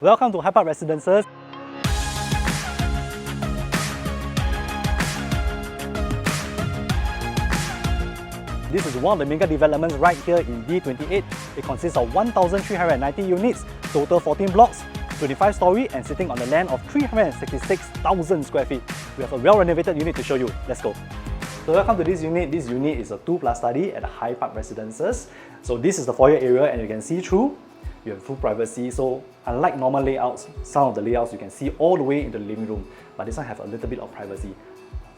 Welcome to Hyde Park Residences. This is one of the mega developments right here in D28. It consists of 1,390 units, total 14 blocks, 25 story and sitting on the land of 366,000 square feet. We have a well-renovated unit to show you. Let's go. So welcome to this unit. This unit is a 2+ study at the Hyde Park Residences. So this is the foyer area and you can see through. You have full privacy, so unlike normal layouts, some of the layouts you can see all the way into the living room, but this one have a little bit of privacy.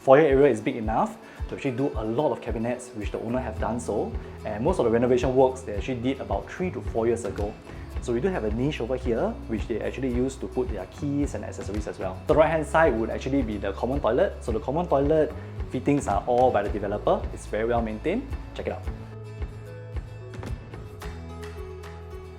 Foyer area is big enough to actually do a lot of cabinets, which the owner have done so, and most of the renovation works they actually did about 3 to 4 years ago. So we do have a niche over here, which they actually use to put their keys and accessories as well. The right hand side would actually be the common toilet. So the common toilet fittings are all by the developer. It's very well maintained. Check it out.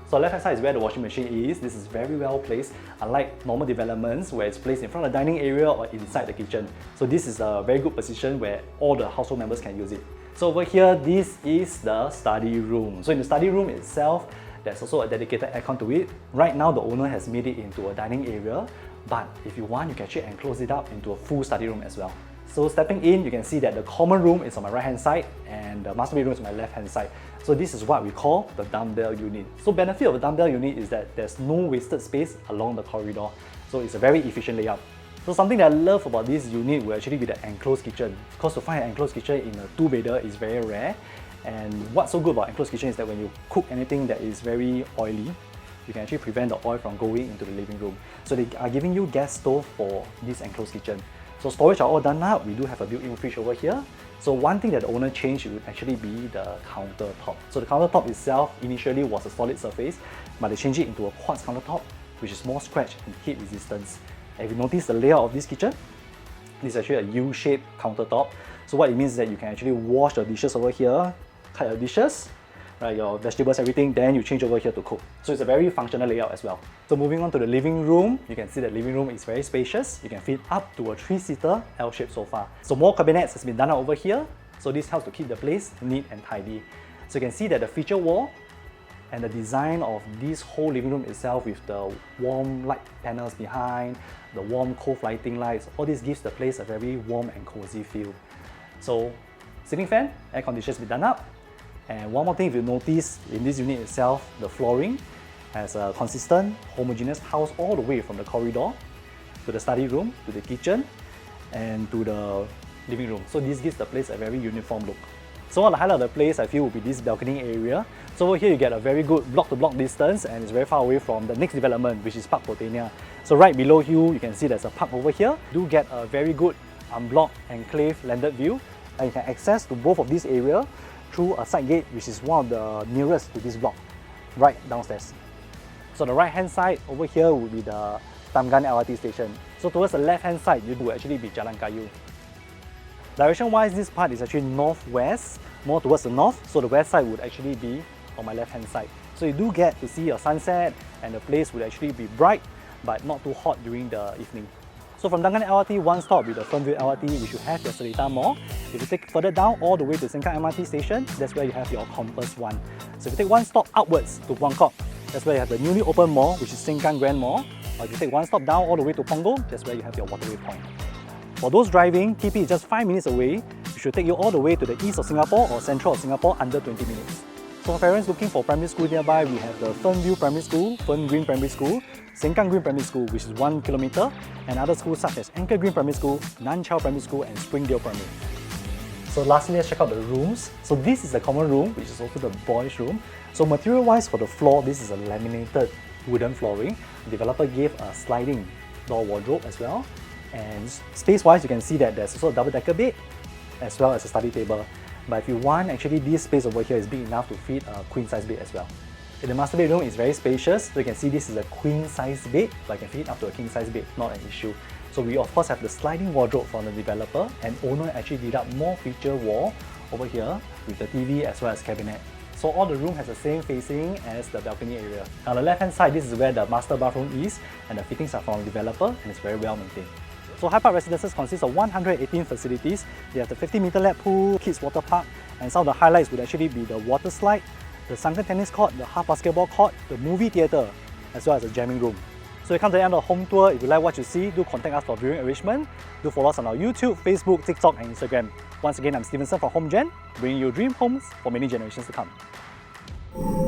So left hand side is where the washing machine is. This is very well placed, unlike normal developments where it's placed in front of the dining area or inside the kitchen. So this is a very good position where all the household members can use it. So over here, this is the study room. So in the study room itself, there's also a dedicated aircon to it. Right now, the owner has made it into a dining area, but if you want, you can actually enclose it up into a full study room as well. So stepping in, you can see that the common room is on my right hand side and the master bedroom is on my left hand side. So this is what we call the dumbbell unit. So benefit of a dumbbell unit is that there's no wasted space along the corridor. So it's a very efficient layout. So something that I love about this unit will actually be the enclosed kitchen. Because to find an enclosed kitchen in a 2-bedder is very rare. And what's so good about enclosed kitchen is that when you cook anything that is very oily, you can actually prevent the oil from going into the living room. So they are giving you gas stove for this enclosed kitchen. So storage are all done up. We do have a built-in fridge over here. So one thing that the owner changed would actually be the countertop. So the countertop itself initially was a solid surface, but they changed it into a quartz countertop, which is more scratch and heat resistance. And if you notice the layout of this kitchen, this is actually a U-shaped countertop. So what it means is that you can actually wash the dishes over here, cut your dishes, right, your vegetables, everything, then you change over here to cook. So it's a very functional layout as well. So moving on to the living room, you can see the living room is very spacious. You can fit up to a 3-seater L-shaped sofa. So more cabinets has been done over here. So this helps to keep the place neat and tidy. So you can see that the feature wall and the design of this whole living room itself with the warm light panels behind, the warm cove lighting lights, all this gives the place a very warm and cozy feel. So ceiling fan, air conditioners be done up. And one more thing, if you notice in this unit itself, the flooring has a consistent, homogeneous house all the way from the corridor to the study room, to the kitchen, and to the living room. So this gives the place a very uniform look. So one of the highlight of the place I feel will be this balcony area. So over here you get a very good block-to-block distance and it's very far away from the next development, which is Park Botania. So right below you can see there's a park over here. You do get a very good unblocked enclave landed view, and you can access to both of these areas through a side gate, which is one of the nearest to this block, right downstairs. So the right hand side over here would be the Thanggam LRT Station. So towards the left hand side, you would actually be Jalan Kayu. Direction wise, this part is actually northwest, more towards the north, so the west side would actually be on my left hand side. So you do get to see a sunset and the place would actually be bright, but not too hot during the evening. So from Thanggam LRT, one stop with the Fernvale LRT, which you have your Seletar Mall. If you take further down all the way to Sengkang MRT Station, that's where you have your Compass One. So if you take one stop upwards to Buangkok, that's where you have the newly opened mall, which is Sengkang Grand Mall. Or if you take one stop down all the way to Punggol, that's where you have your Waterway Point. For those driving, TP is just 5 minutes away. It should take you all the way to the east of Singapore or central of Singapore under 20 minutes. So for parents looking for primary school nearby, we have the Fernvale Primary School, Fern Green Primary School, Sengkang Green Primary School, which is 1 kilometer, and other schools such as Anchor Green Primary School, Nan Chau Primary School, and Springdale Primary. So lastly, let's check out the rooms. So this is the common room, which is also the boys' room. So material-wise for the floor, this is a laminated wooden flooring. The developer gave a sliding door wardrobe as well. And space-wise, you can see that there's also a double-decker bed, as well as a study table. But if you want, actually this space over here is big enough to fit a queen-size bed as well. In the master bedroom, it's very spacious. So you can see this is a queen-size bed, but I can fit it up to a king-size bed, not an issue. So we of course have the sliding wardrobe from the developer, and owner actually did up more feature wall over here with the TV as well as cabinet. So all the room has the same facing as the balcony area. On the left-hand side, this is where the master bathroom is, and the fittings are from the developer, and it's very well maintained. So Hyde Park Residences consists of 118 facilities. They have the 50-meter lap pool, kids water park, and some of the highlights would actually be the water slide, the sunken tennis court, the half basketball court, the movie theatre, as well as a jamming room. So you come to the end of the home tour. If you like what you see, do contact us for viewing arrangement. Do follow us on our YouTube, Facebook, TikTok and Instagram. Once again, I'm Stevenson from HomeGen, bringing you dream homes for many generations to come.